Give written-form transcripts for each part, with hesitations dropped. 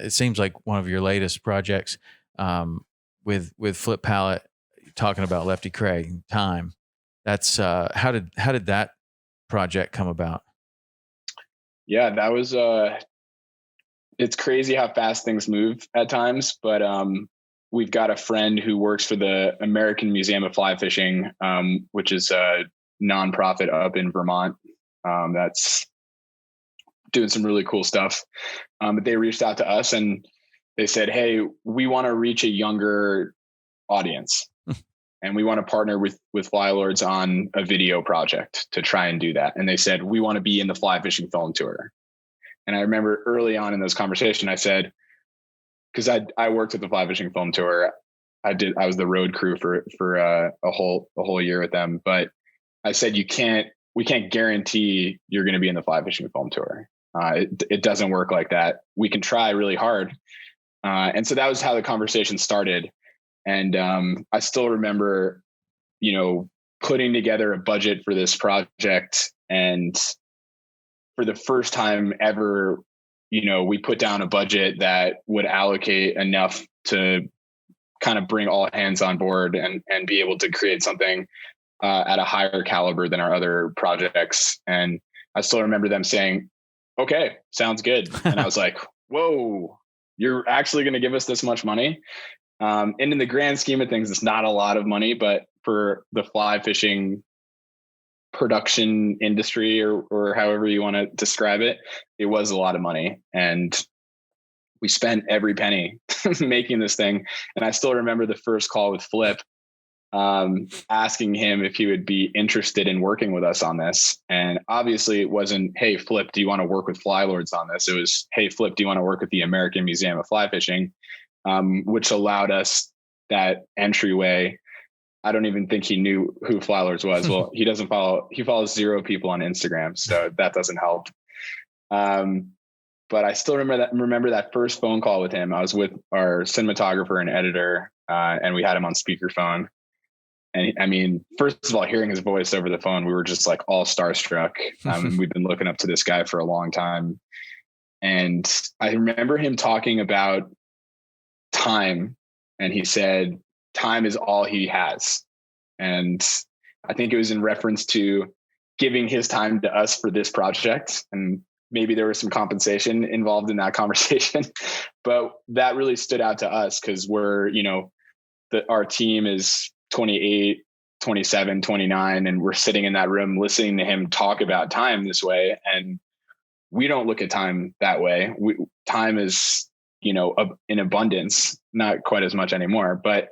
it seems like one of your latest projects, with Flip Pallot, talking about Lefty Kreh, time. That's how did that project come about? Yeah, that was it's crazy how fast things move at times, but we've got a friend who works for the American Museum of Fly Fishing, which is a nonprofit up in Vermont, that's doing some really cool stuff. But they reached out to us and they said, "Hey, we want to reach a younger audience and we want to partner with Flylords on a video project to try and do that." And they said, "We want to be in the fly fishing film tour." And I remember early on in this conversation, I said, because I worked at the fly fishing film tour. I was the road crew for a whole year with them. But I said, we can't guarantee you're going to be in the fly fishing film tour. It doesn't work like that. We can try really hard. And so that was how the conversation started. And I still remember, putting together a budget for this project. And for the first time ever, we put down a budget that would allocate enough to kind of bring all hands on board and be able to create something at a higher caliber than our other projects. And I still remember them saying, "Okay, sounds good." And I was like, "Whoa, you're actually going to give us this much money?" And in the grand scheme of things, it's not a lot of money, but for the fly fishing production industry or however you want to describe it, it was a lot of money. And we spent every penny making this thing. And I still remember the first call with Flip, asking him if he would be interested in working with us on this. And obviously it wasn't, "Hey, Flip, do you want to work with Flylords on this?" It was, "Hey, Flip, do you want to work with the American Museum of Fly Fishing?" Which allowed us that entryway. I don't even think he knew who Flylords was. Well, he follows 0 people on Instagram. So that doesn't help. But I still remember that first phone call with him. I was with our cinematographer and editor, and we had him on speakerphone. And I mean, first of all, hearing his voice over the phone, we were just like all starstruck. We've been looking up to this guy for a long time. And I remember him talking about time. And he said, time is all he has. And I think it was in reference to giving his time to us for this project. And maybe there was some compensation involved in that conversation, but that really stood out to us because we're, our team is 28, 27, 29, and we're sitting in that room listening to him talk about time this way. And we don't look at time that way. Time is, in abundance, not quite as much anymore, but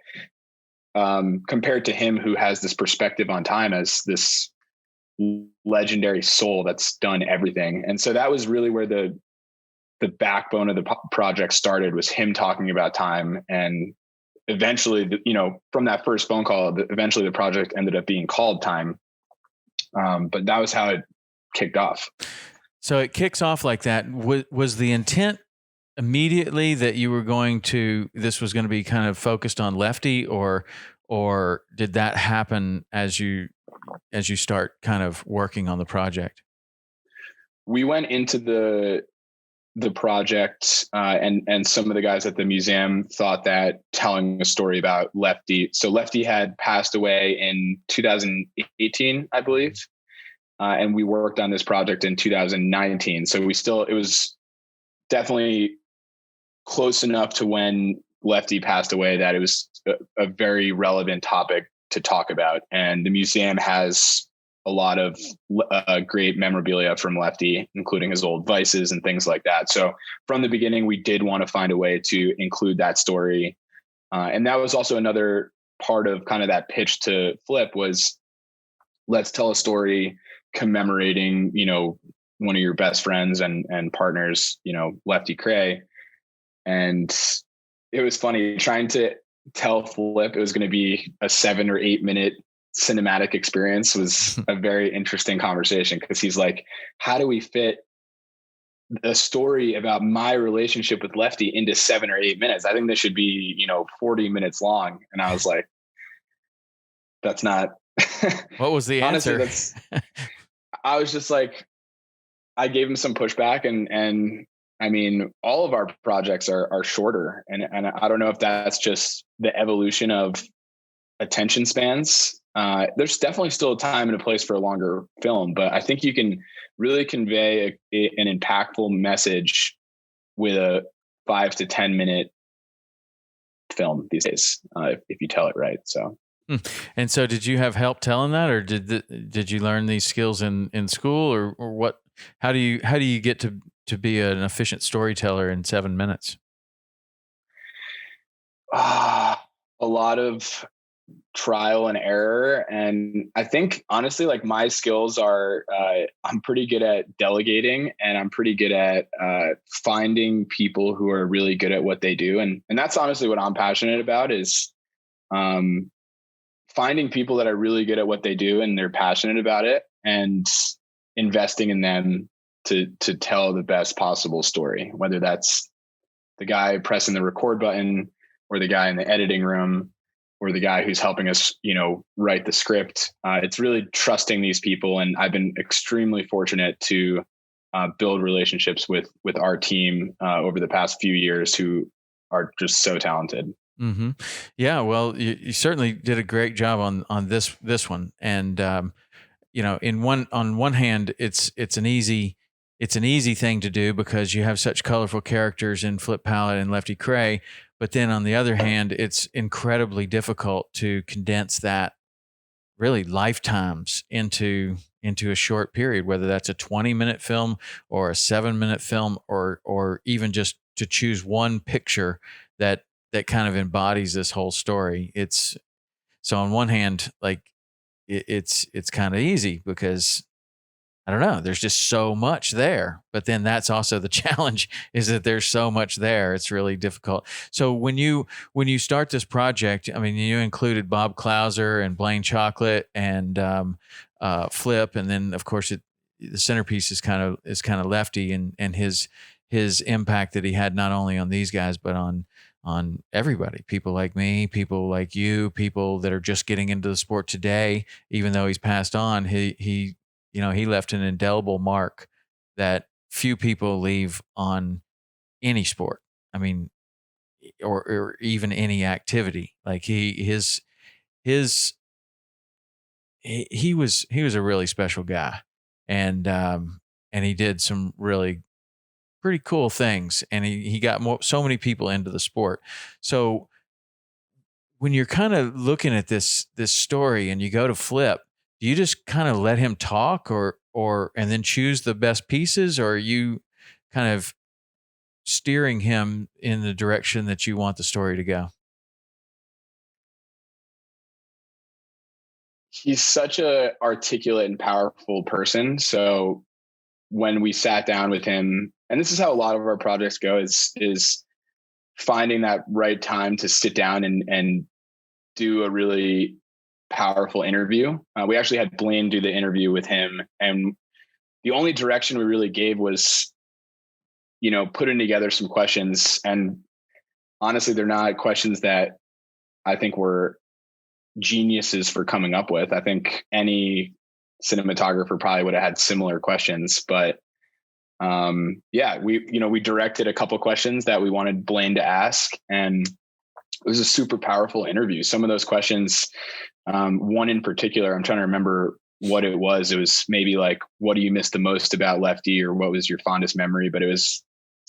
compared to him who has this perspective on time as this legendary soul that's done everything. And so that was really where the backbone of the project started, was him talking about time. And eventually, from that first phone call, eventually the project ended up being called Time. But that was how it kicked off. So it kicks off like that. Was the intent immediately that you were this was going to be kind of focused on Lefty, or did that happen as you start kind of working on the project? We went into the project, and some of the guys at the museum thought that telling a story about Lefty. So Lefty had passed away in 2018, I believe. And we worked on this project in 2019. So it was definitely close enough to when Lefty passed away that it was a very relevant topic to talk about. And the museum has a lot of great memorabilia from Lefty, including his old vices and things like that. So from the beginning, we did want to find a way to include that story. And that was also another part of kind of that pitch to Flip, was let's tell a story commemorating, one of your best friends and partners, Lefty Kreh. And it was funny trying to tell Flip it was going to be a 7 or 8 minute cinematic experience. Was a very interesting conversation, because he's like, how do we fit a story about my relationship with Lefty into 7 or 8 minutes? I think this should be, 40 minutes long. And I was like, that's not. What was the answer? Honestly, I was just like, I gave him some pushback, and I mean, all of our projects are shorter, and I don't know if that's just the evolution of attention spans. There's definitely still a time and a place for a longer film, but I think you can really convey an impactful message with a 5 to 10 minute film these days, if you tell it right. So. And so, did you have help telling that, or did you learn these skills in school, or what? How do you get to be an efficient storyteller in 7 minutes? A lot of trial and error, and I think honestly, like, my skills are I'm pretty good at delegating, and I'm pretty good at finding people who are really good at what they do, and that's honestly what I'm passionate about, is finding people that are really good at what they do and they're passionate about it, and investing in them to tell the best possible story, whether that's the guy pressing the record button, or the guy in the editing room, or the guy who's helping us, write the script. It's really trusting these people. And I've been extremely fortunate to build relationships with our team over the past few years, who are just so talented. Mm-hmm. Yeah, well, you certainly did a great job on this one, and on one hand, it's an easy thing to do because you have such colorful characters in Flip Pallot and Lefty Kreh, but then on the other hand, it's incredibly difficult to condense that really lifetimes into a short period, whether that's a 20-minute film or a 7-minute film, or even just to choose one picture that kind of embodies this whole story. It's so on one hand, like it's kind of easy because I don't know, there's just so much there. But then that's also the challenge, is that there's so much there. It's really difficult. So when you start this project, I mean, you included Bob Clouser and Blaine Chocolate and Flip, and then of course the centerpiece is kind of Lefty and his impact that he had not only on these guys but on everybody, people like me, people like you, people that are just getting into the sport today. Even though he's passed on, he left an indelible mark that few people leave on any sport. I mean, or even any activity. Like he was a really special guy, and he did some really pretty cool things, and he got so many people into the sport. So when you're kind of looking at this story and you go to Flip, do you just kind of let him talk, or and then choose the best pieces, or are you kind of steering him in the direction that you want the story to go? He's such a articulate and powerful person. So when we sat down with him, and this is how a lot of our projects go, is finding that right time to sit down and do a really powerful interview. We actually had Blaine do the interview with him, and the only direction we really gave was, putting together some questions. And honestly, they're not questions that I think we're geniuses for coming up with. I think any cinematographer probably would have had similar questions, but we directed a couple questions that we wanted Blaine to ask, and it was a super powerful interview. Some of those questions, one in particular, I'm trying to remember what it was. It was maybe like, what do you miss the most about Lefty, or what was your fondest memory? But it's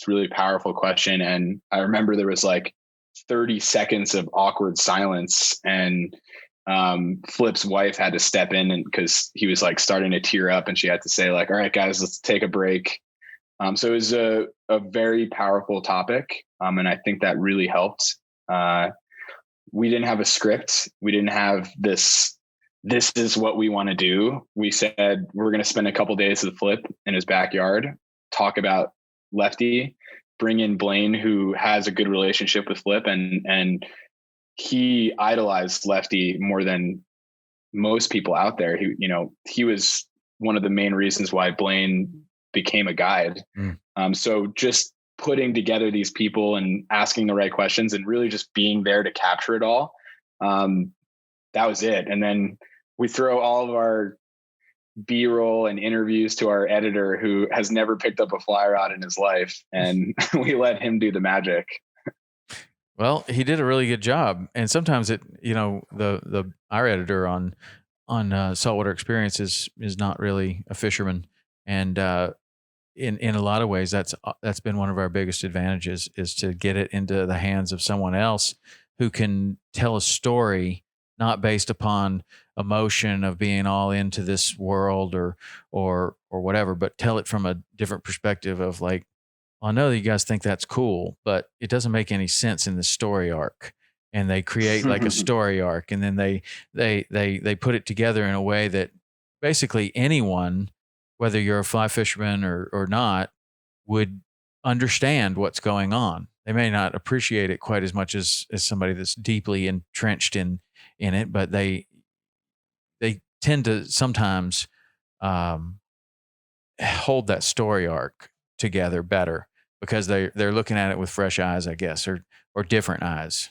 a really powerful question. And I remember there was like 30 seconds of awkward silence, and Flip's wife had to step in, and because he was like starting to tear up, and she had to say like, all right, guys, let's take a break. So it was a very powerful topic. And I think that really helped. We didn't have a script. We didn't have this is what we want to do. We said, we're going to spend a couple days with Flip in his backyard, talk about Lefty, bring in Blaine, who has a good relationship with Flip, and he idolized Lefty more than most people out there. He was one of the main reasons why Blaine became a guide. So just putting together these people and asking the right questions and really just being there to capture it all. That was it. And then we throw all of our B-roll and interviews to our editor, who has never picked up a fly rod in his life, and we let him do the magic. Well, he did a really good job, and sometimes our editor on Saltwater Experience is not really a fisherman, and in a lot of ways that's been one of our biggest advantages, is to get it into the hands of someone else who can tell a story not based upon emotion of being all into this world or whatever, but tell it from a different perspective of like, I know that you guys think that's cool, but it doesn't make any sense in the story arc. And they create like a story arc, and then they put it together in a way that basically anyone, whether you're a fly fisherman or not, would understand what's going on. They may not appreciate it quite as much as somebody that's deeply entrenched in it, but they tend to sometimes hold that story arc together better because they're looking at it with fresh eyes, I guess, or different eyes.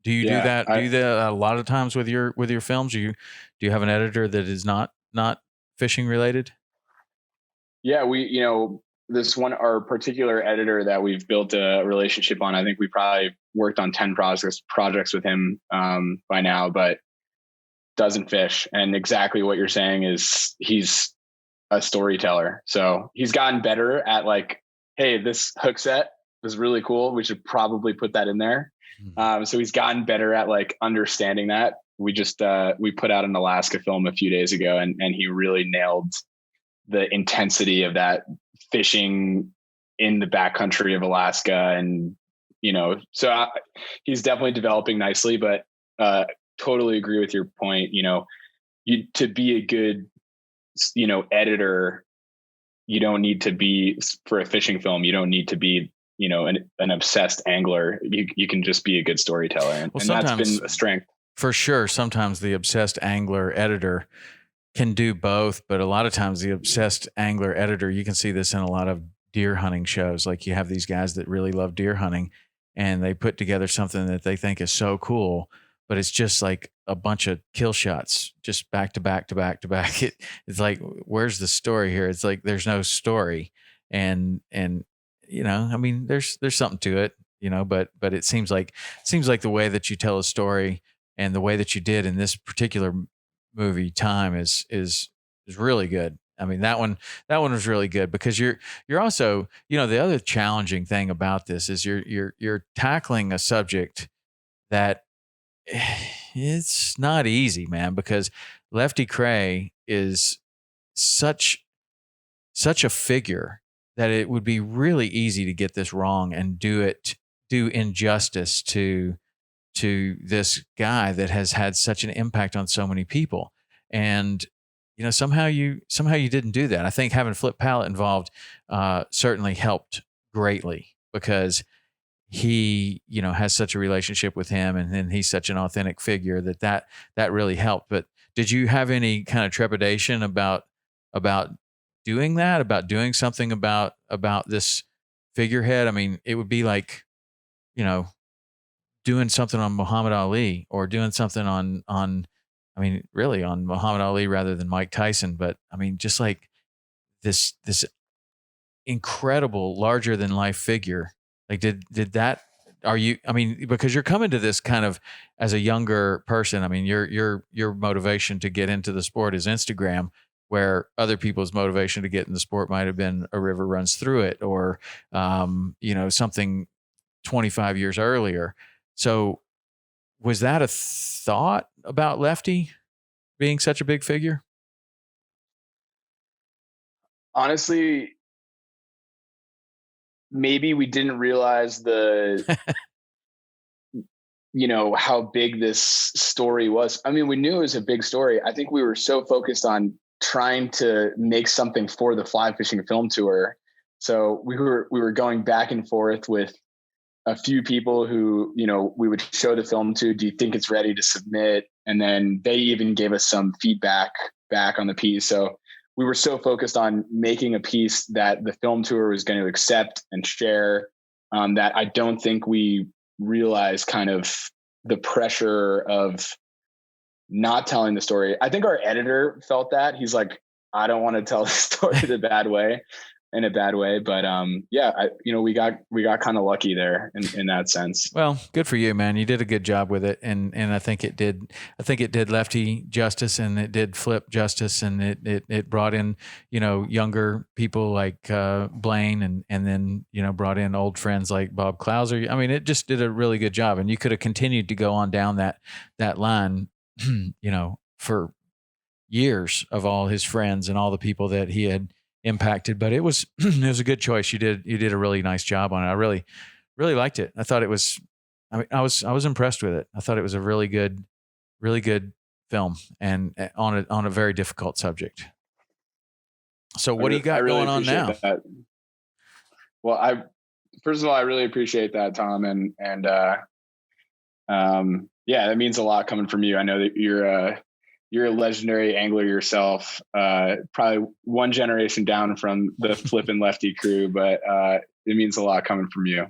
Do you do that? Do you do that a lot of times with your films? Do you have an editor that is not fishing related? Yeah, our particular editor that we've built a relationship on, I think we probably worked on 10 projects with him by now, but doesn't fish. And exactly what you're saying is he's a storyteller. So he's gotten better at like, hey, this hook set is really cool. We should probably put that in there. So he's gotten better at like understanding that. We just we put out an Alaska film a few days ago, and he really nailed the intensity of that fishing in the backcountry of Alaska. And, so he's definitely developing nicely, but totally agree with your point. To be a good, editor, you don't need to be, for a fishing film, you don't need to be, an obsessed angler. You can just be a good storyteller. And that's been a strength. For sure. Sometimes the obsessed angler editor can do both, but a lot of times the obsessed angler editor, you can see this in a lot of deer hunting shows. Like you have these guys that really love deer hunting, and they put together something that they think is so cool, but it's just like a bunch of kill shots, just back to back to back to back. It's like, where's the story here? It's like, there's no story. And, I mean, there's something to it, but it seems like the way that you tell a story and the way that you did in this particular movie Time is really good. I mean, that one was really good because you're also, the other challenging thing about this is you're tackling a subject that it's not easy, man, because Lefty Kreh is such a figure that it would be really easy to get this wrong and do injustice to this guy that has had such an impact on so many people. And, somehow you didn't do that. I think having Flip Pallot involved certainly helped greatly because he, has such a relationship with him, and then he's such an authentic figure that really helped. But did you have any kind of trepidation about doing that, about doing something about this figurehead? I mean, it would be like, doing something on Muhammad Ali or doing something on I mean, really on Muhammad Ali rather than Mike Tyson. But I mean, just like this incredible larger than life figure. Like did that, because you're coming to this kind of as a younger person. I mean, your motivation to get into the sport is Instagram, where other people's motivation to get in the sport might have been a river runs through it or, something 25 years earlier. So was that a thought about Lefty being such a big figure? Honestly, maybe we didn't realize how big this story was. I mean, we knew it was a big story. I think we were so focused on trying to make something for the fly fishing film tour. So we were going back and forth with a few people who, we would show the film to. Do you think it's ready to submit? And then they even gave us some feedback back on the piece. So we were so focused on making a piece that the film tour was going to accept and share, that I don't think we realized kind of the pressure of not telling the story. I think our editor felt that. He's like, I don't want to tell the story in a bad way. But we got kind of lucky there in that sense. Well, good for you, man. You did a good job with it, and I think it did Lefty justice, and it did Flip justice, and it brought in, younger people like Blaine, and then brought in old friends like Bob Clouser. I mean, it just did a really good job, and you could have continued to go on down that line, for years, of all his friends and all the people that he had impacted. But it was a good choice. You did a really nice job on it. I really liked it. I thought it was, I was impressed with it. I thought it was a really good film, and on a very difficult subject. So what do you got going on now? That. Well, first of all, I really appreciate that, Tom. And that means a lot coming from you. I know that you're a legendary angler yourself, probably one generation down from the Flip and Lefty crew, but it means a lot coming from you.